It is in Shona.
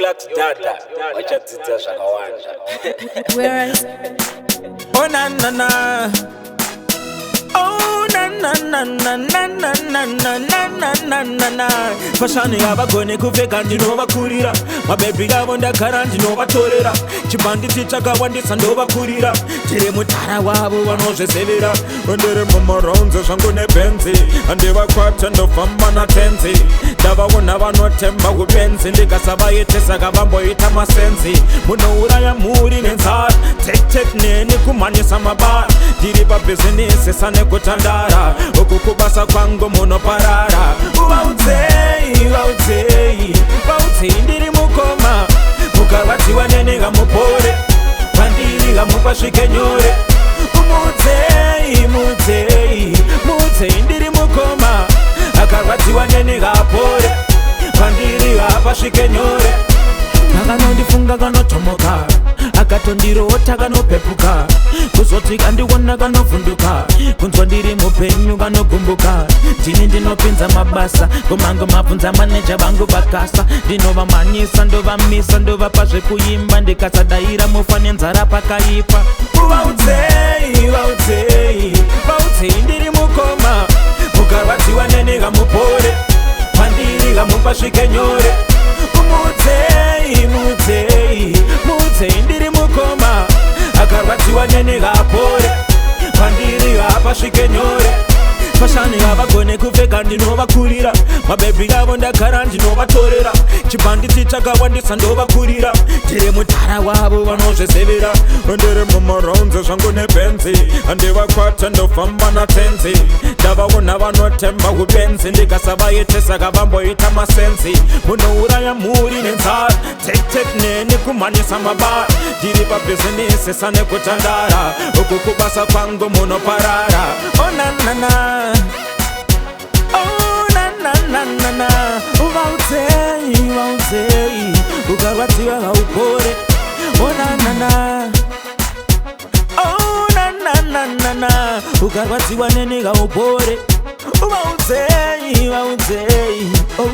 Clark dada wachadzidza zvakawanda. Whereas Oh na na na. Oh na na na na na na na na na na na na. Fashani yavagone kupfeka ndinovakurira, mabebi yavo ndagara ndinovatorera, chibhanditi chakawandisa ndovakurira, tiri mutara wavo vanozvezevera, ndiri mumaraunze zvangu nebenzi, handivakwata ndofamba natenzi, ndavaona vanotemba kubenzi, ndikasavaitisa kavamboita masenzi, munouraya muri nenzara, tek neni kumhanyisa mabara, ndiri pabhizinisi sanekutandara, uku kubasa kwangu munoparara. Vaudzei ndiri mukoma, mukarwadziwa nenenga mupore, pandiri mupasvike nyore. Mudzei ndiri mukoma, akarwadziwa nenenga apore, pandiri apasvike nyore. Akanondifunga kanotomoka, akatondirota kanopepuka, kuzoti kandiona kanovhunduka, kunzwa ndiri mupenyu kanogumbuka, ndini ndinopinza mabasa, komango mabvunza maneja vangu vakasa, ndinovamhanyisa ndovamisa ndovapa zvekuimba, ndikasadaira mufa nenzara pakaipa. Vaudzei ndiri mukoma, mukarwadziwa nenenga mupore, pandiri mupasvike nyore. Mudzei ndiri mukoma, akarwadziwa nenenga apore, pandiri apasvike nyore. Fashani yavagone kupfeka ndinovakurira, mabebi yavo ndagara ndinovatorera, chibhanditi chakawandisa ndovakurira, ndiri mutara wavo vanozvezevera, ndiri mumaraunze zvangu nebenzi, handivakwata ndofamba natenzi, ndavaona vanotemba kubenzi, ndikasavaitisa kavamboita masenzi, munouraya muri nenzara, tek neni kumhanyisa mabara, ndiri pabhizinisi sanekutandara, uku kubasa kwangu munoparara. Oh na na na. Oh na na na na na. Vaudzei ukarwadziwa haupore. Oh na na na. Oh na na na na na. Ukarwadziwa nenenga upore. Vaudzei. Oh